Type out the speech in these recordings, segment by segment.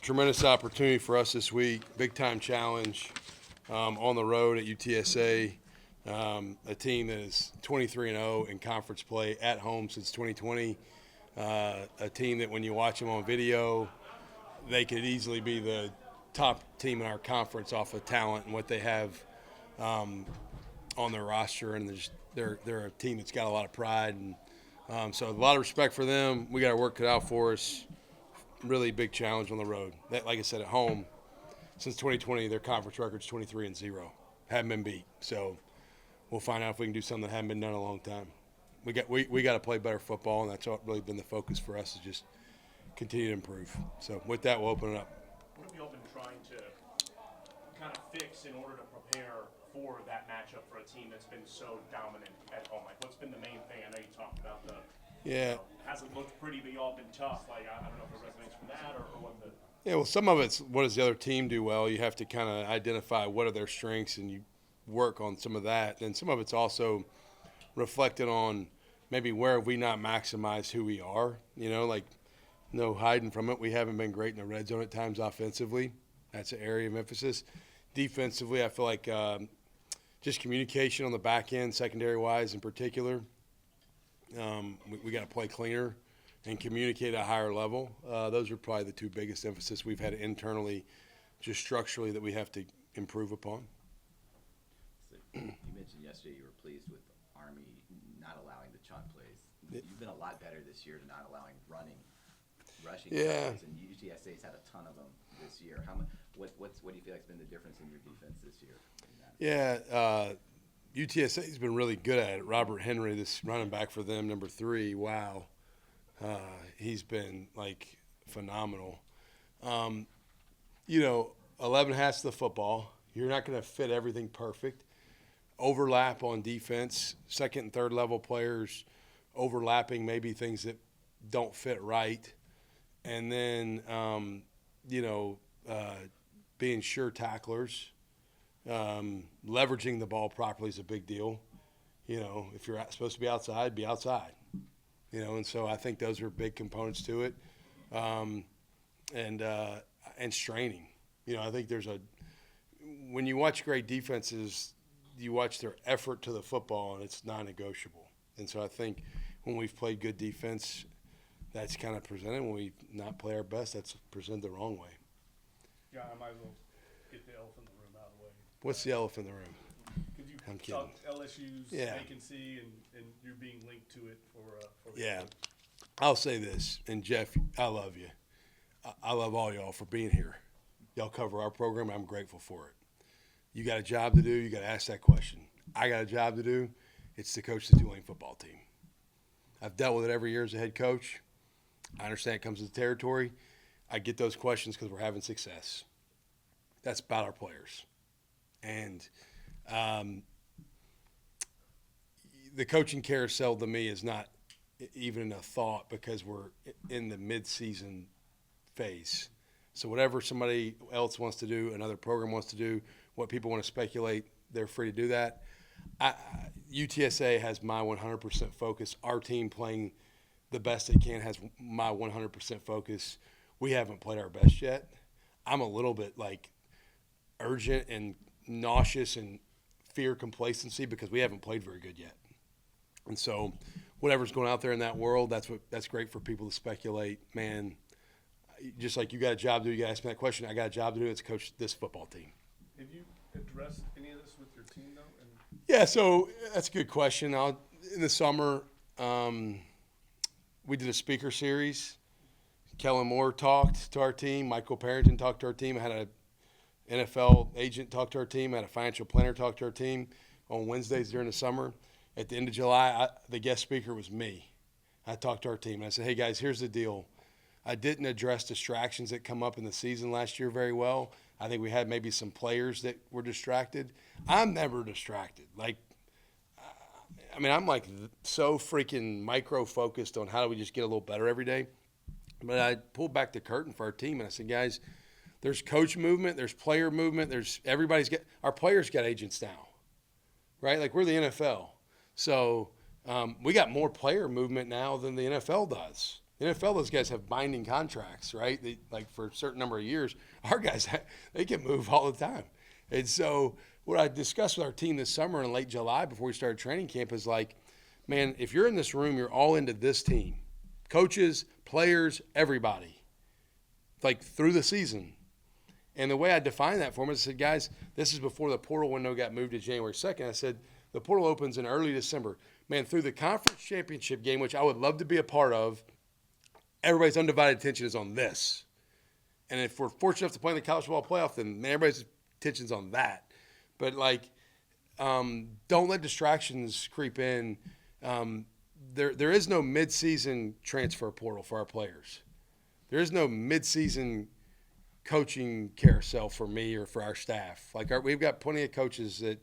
tremendous opportunity for us this week. Big time challenge on the road at UTSA. A team that is 23-0 in conference play at home since 2020. A team that when you watch them on video, they could easily be the top team in our conference off of talent and what they have on their roster. And they're a team that's got a lot of pride. And so a lot of respect for them. We got to work it out for us. Really big challenge on the road. That, like I said, at home, since 2020, their conference record's 23-0. Haven't been beat. So we'll find out if we can do something that hasn't been done in a long time. We got to play better football, and that's really been the focus for us, is just continue to improve. So with that, we'll open it up. What have you all been trying to kind of fix in order to prepare for that matchup for a team that's been so dominant at home? Like, what's been the main thing? I know you talked about hasn't looked pretty, but y'all been tough. Like, I don't know if it resonates from that or what the. Yeah, well, some of it's what does the other team do well. You have to kind of identify what are their strengths, and you work on some of that. And some of it's also reflected on maybe where have we not maximized who we are. You know, like no hiding from it. We haven't been great in the red zone at times offensively. That's an area of emphasis. Defensively, I feel like just communication on the back end, secondary-wise in particular. We got to play cleaner and communicate at a higher level. Those are probably the two biggest emphasis we've had internally, just structurally, that we have to improve upon. So you mentioned yesterday you were pleased with Army not allowing the chunk plays. You've been a lot better this year to not allowing rushing plays, and UTSA's had a ton of them this year. What do you feel like has been the difference in your defense this year? Yeah, UTSA's been really good at it. Robert Henry, this running back for them, number 3, wow. He's been, like, phenomenal. 11 hats to the football. You're not going to fit everything perfect. Overlap on defense, second and third level players overlapping maybe things that don't fit right. And then, being sure tacklers. Leveraging the ball properly is a big deal. If you're supposed to be outside, be outside. And so I think those are big components to it, and straining. I think when you watch great defenses, you watch their effort to the football, and it's non-negotiable. And so I think when we've played good defense, that's kind of presented. When we not play our best, that's presented the wrong way. Yeah, I might as well get the elephant in the room out of the way. What's the elephant in the room? Because you I'm talked LSU's vacancy and you're being linked to it for yeah. I'll say this, and Jeff, I love you. I love all y'all for being here. Y'all cover our program. I'm grateful for it. You got a job to do. You got to ask that question. I got a job to do. It's to coach the Tulane football team. I've dealt with it every year as a head coach. I understand it comes with the territory. I get those questions because we're having success. That's about our players. And the coaching carousel to me is not even a thought because we're in the mid-season phase. So whatever somebody else wants to do, another program wants to do, what people want to speculate, they're free to do that. UTSA has my 100% focus. Our team playing the best it can has my 100% focus. We haven't played our best yet. I'm a little bit urgent and nauseous and fear complacency because we haven't played very good yet. And so whatever's going out there in that world, that's great for people to speculate. Man, just like you got a job to do, you got to ask me that question. I got a job to do. It's coach this football team. Have you addressed any of this with your team, though? Yeah, so that's a good question. In the summer, we did a speaker series. Kellen Moore talked to our team. Michael Parrington talked to our team. I had an NFL agent talk to our team. I had a financial planner talk to our team on Wednesdays during the summer. At the end of July, the guest speaker was me. I talked to our team, and I said, hey, guys, here's the deal. I didn't address distractions that come up in the season last year very well. I think we had maybe some players that were distracted. I'm never distracted. I'm so freaking micro-focused on how do we just get a little better every day. But I pulled back the curtain for our team, and I said, guys, there's coach movement, there's player movement, our players got agents now, right? We're the NFL. So we got more player movement now than the NFL does. The NFL, those guys have binding contracts, right? Like for a certain number of years. Our guys, they can move all the time. And so what I discussed with our team this summer in late July before we started training camp is like, man, if you're in this room, you're all into this team. Coaches, players, everybody. Like through the season. And the way I defined that for them is I said, guys, this is before the portal window got moved to January 2nd. I said, the portal opens in early December. Man, through the conference championship game, which I would love to be a part of, everybody's undivided attention is on this. And if we're fortunate enough to play in the college football playoff, then everybody's attention's on that. But, like, don't let distractions creep in. There is no midseason transfer portal for our players. There is no midseason coaching carousel for me or for our staff. Like, we've got plenty of coaches that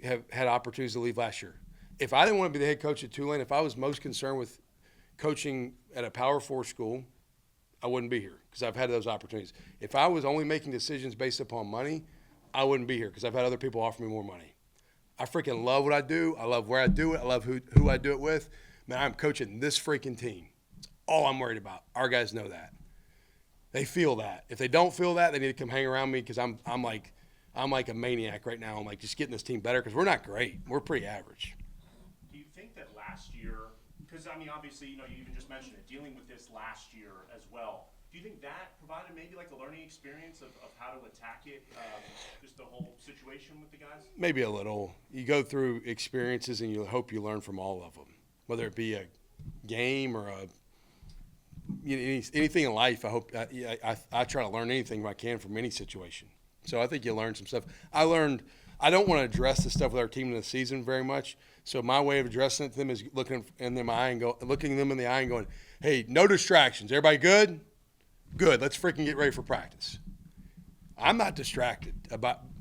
have had opportunities to leave last year. If I didn't want to be the head coach at Tulane, if I was most concerned with coaching at a Power 4 school, I wouldn't be here because I've had those opportunities. If I was only making decisions based upon money, I wouldn't be here because I've had other people offer me more money. I freaking love what I do. I love where I do it. I love who I do it with. Man, I'm coaching this freaking team. That's all I'm worried about. Our guys know that. They feel that. If they don't feel that, they need to come hang around me because I'm like a maniac right now. I'm like just getting this team better because we're not great. We're pretty average. Do you think that last year, because I mean obviously you even just mentioned it, dealing with this last year as well, do you think that provided maybe like a learning experience of how to attack it, just the whole situation with the guys? Maybe a little. You go through experiences and you hope you learn from all of them, whether it be a game or anything in life. I hope I try to learn anything I can from any situation. So I think you learn some stuff. I don't want to address the stuff with our team in the season very much. So my way of addressing it to them is looking them in the eye and going, hey, no distractions. Everybody good? Good. Let's freaking get ready for practice. I'm not distracted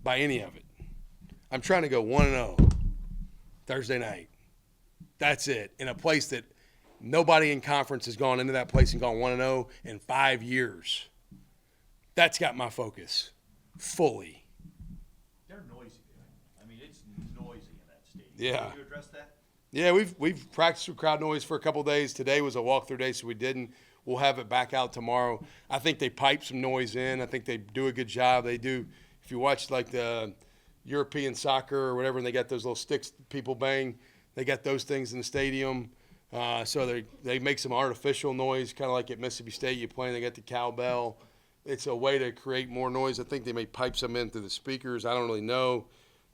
by any of it. I'm trying to go 1-0 Thursday night. That's it. In a place that nobody in conference has gone into that place and gone 1-0 in 5 years. That's got my focus fully. They're noisy. I mean, it's noisy in that stadium. Yeah. Can you address that? Yeah, we've practiced with crowd noise for a couple of days. Today was a walkthrough day, so we didn't. We'll have it back out tomorrow. I think they pipe some noise in. I think they do a good job. They do. If you watch like the European soccer or whatever, and they got those little sticks people bang, they got those things in the stadium. So they make some artificial noise, kind of like at Mississippi State. You play, and they got the cowbell. It's a way to create more noise. I think they may pipe some in through the speakers. I don't really know.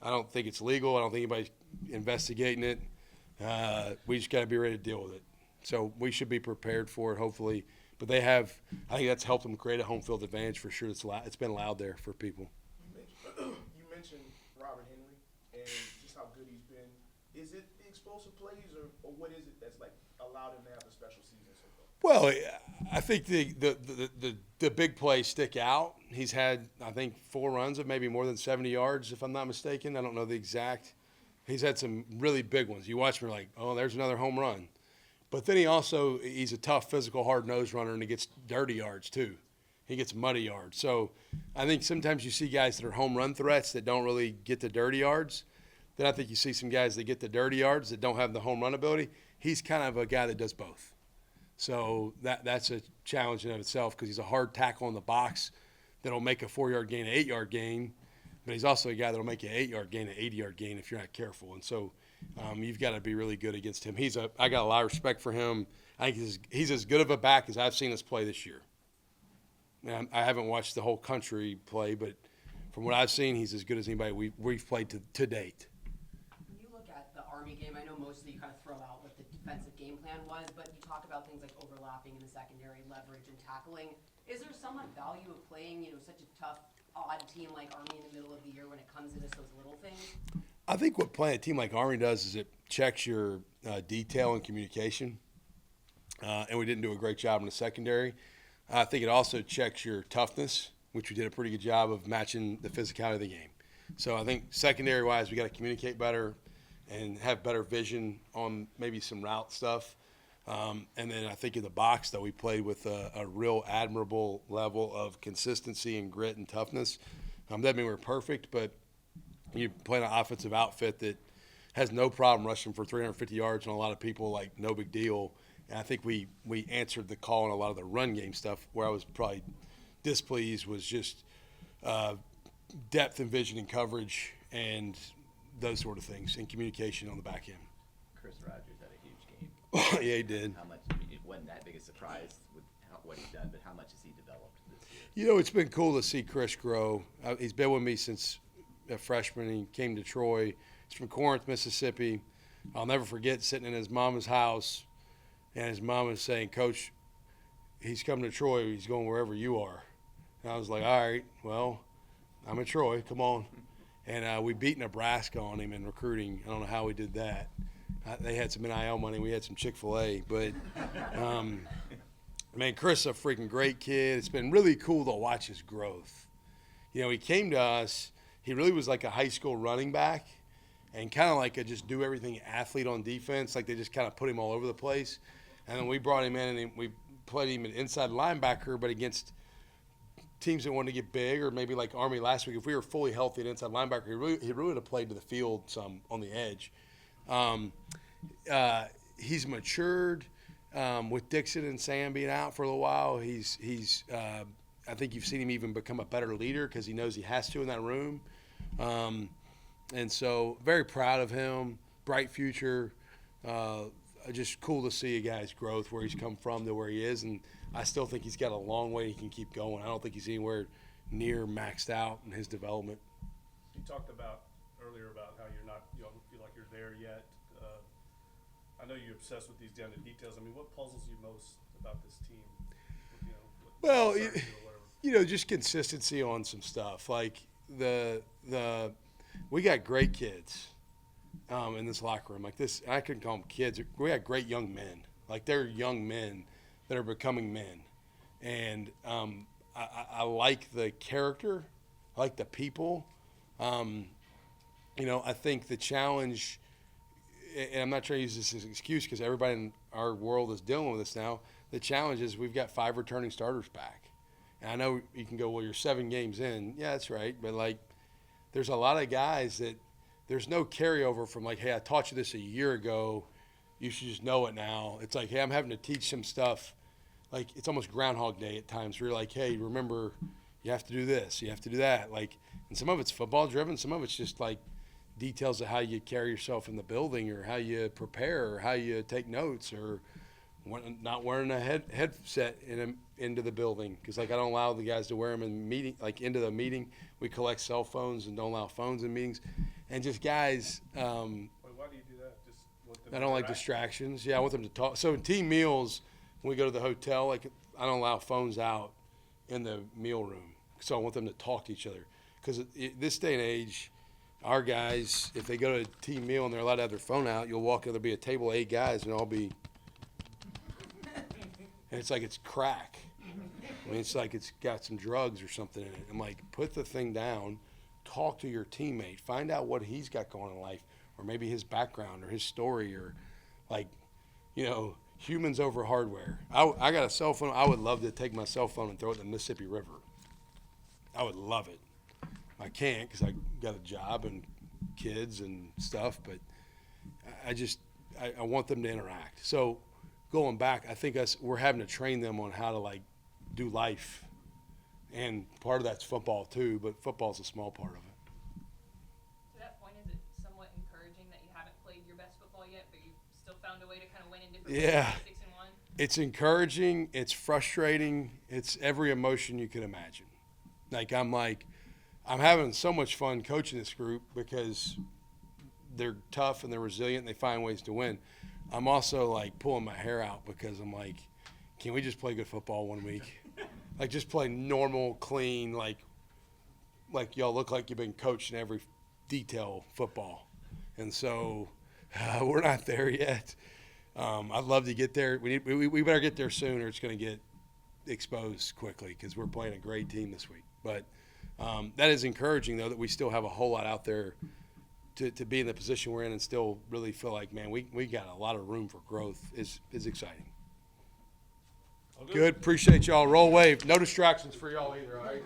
I don't think it's legal. I don't think anybody's investigating it. We just got to be ready to deal with it. So we should be prepared for it, hopefully. But I think that's helped them create a home field advantage for sure. It's been loud there for people. You mentioned Robert Henry and just how good he's been. Is it the explosive plays or what is it that's like allowed him to have a special season so far? Well, I think the big plays stick out. He's had, I think, 4 runs of maybe more than 70 yards, if I'm not mistaken. I don't know the exact. He's had some really big ones. You watch him, you're like, oh, there's another home run. But then he's a tough, physical, hard-nosed runner, and he gets dirty yards too. He gets muddy yards. So I think sometimes you see guys that are home run threats that don't really get the dirty yards. Then I think you see some guys that get the dirty yards that don't have the home run ability. He's kind of a guy that does both. So that's a challenge in and of itself because he's a hard tackle in the box that'll make a 4-yard gain, an 8-yard gain. But he's also a guy that'll make you an 8-yard gain, an 80-yard gain if you're not careful. And so you've got to be really good against him. I got a lot of respect for him. I think he's as good of a back as I've seen us play this year. Now, I haven't watched the whole country play, but from what I've seen, he's as good as anybody we've played to date. When you look at the Army game, I know mostly you kind of throw out what the defensive game plan was, but you talk about things like overlapping in the secondary, leverage, and tackling. Is there some value of playing, such a tough, odd team like Army in the middle of the year when it comes to those little things? I think what playing a team like Army does is it checks your detail and communication, and we didn't do a great job in the secondary. I think it also checks your toughness, which we did a pretty good job of matching the physicality of the game. So I think secondary-wise, we got to communicate better and have better vision on maybe some route stuff. And then I think in the box, though, we played with a real admirable level of consistency and grit and toughness. Doesn't mean we're perfect, but you play an offensive outfit that has no problem rushing for 350 yards on a lot of people, like no big deal. And I think we answered the call on a lot of the run game stuff. Where I was probably displeased was just depth and vision and coverage and those sort of things, and communication on the back end. Chris Rogers had a huge game. Yeah, he did. How much? I mean, it wasn't that big a surprise with what he's done, but how much has he developed this year? You know, it's been cool to see Chris grow. He's been with me since a freshman. He came to Troy. He's from Corinth, Mississippi. I'll never forget sitting in his mama's house, and his mom was saying, "Coach, he's coming to Troy. He's going wherever you are." And I was like, "All right, well, I'm at Troy. Come on." And we beat Nebraska on him in recruiting. I don't know how we did that. They had some NIL money. We had some Chick-fil-A. But, man, Chris is a freaking great kid. It's been really cool to watch his growth. You know, he came to us. He really was like a high school running back and kind of like a just do everything athlete on defense. Like they just kind of put him all over the place. And then we brought him in and we played him an inside linebacker, but against teams that wanted to get big, or maybe like Army last week. If we were fully healthy at inside linebacker, he really would have played to the field some on the edge. He's matured with Dixon and Sam being out for a little while. I think you've seen him even become a better leader because he knows he has to in that room. And so very proud of him, bright future. Just cool to see a guy's growth, where he's come from to where he is. And I still think he's got a long way he can keep going. I don't think he's anywhere near maxed out in his development. You talked about earlier about how you don't feel like you're there yet. I know you're obsessed with these down to details. I mean, what puzzles you most about this team? Well, you know, just consistency on some stuff. Like we got great kids in this locker room. Like this, I couldn't call them kids. We got great young men. Like they're young men that are becoming men. And I like the character. I like the people. You know, I think the challenge, and I'm not trying to use this as an excuse because everybody in our world is dealing with this now. The challenge is we've got 5 returning starters back. And I know you can go, well, you're 7 games in. Yeah, that's right. But, like, there's a lot of guys that there's no carryover from, like, hey, I taught you this a year ago. You should just know it now. It's like, hey, I'm having to teach some stuff. Like, it's almost Groundhog Day at times where you're like, hey, remember, you have to do this. You have to do that. Like, and some of it's football driven. Some of it's just, like, details of how you carry yourself in the building, or how you prepare, or how you take notes, or not wearing a headset into the building, because like I don't allow the guys to wear them in meeting, like into the meeting. We collect cell phones and don't allow phones in meetings, and just guys. Why do you do that? Just want them I don't like distractions. Yeah, I want them to talk. So in team meals, when we go to the hotel, like I don't allow phones out in the meal room, so I want them to talk to each other, because this day and age, our guys, if they go to a team meal and they're allowed to have their phone out, you'll walk in, there'll be a table of 8 guys and all be, and it's like it's crack. I mean, it's like it's got some drugs or something in it. I'm like, put the thing down, talk to your teammate, find out what he's got going in life, or maybe his background or his story, or like, you know, humans over hardware. I got a cell phone. I would love to take my cell phone and throw it in the Mississippi River. I would love it. I can't because I got a job and kids and stuff, but I want them to interact. So going back, I think we're having to train them on how to like do life, and part of that's football too, but football's a small part of it. To that point, is it somewhat encouraging that you haven't played your best football yet, but you've still found a way to kind of win in different ways, 6-1? It's encouraging. It's frustrating. It's every emotion you can imagine. I'm having so much fun coaching this group because they're tough and they're resilient and they find ways to win. I'm also like pulling my hair out because I'm like, can we just play good football one week? Like just play normal, clean, like y'all look like you've been coached in every detail football. And so we're not there yet. I'd love to get there. We better get there soon, or it's going to get exposed quickly because we're playing a great team this week. But that is encouraging, though, that we still have a whole lot out there to be in the position we're in and still really feel like, man, we got a lot of room for growth is exciting. Good. Appreciate y'all. Roll wave. No distractions for y'all either, all right?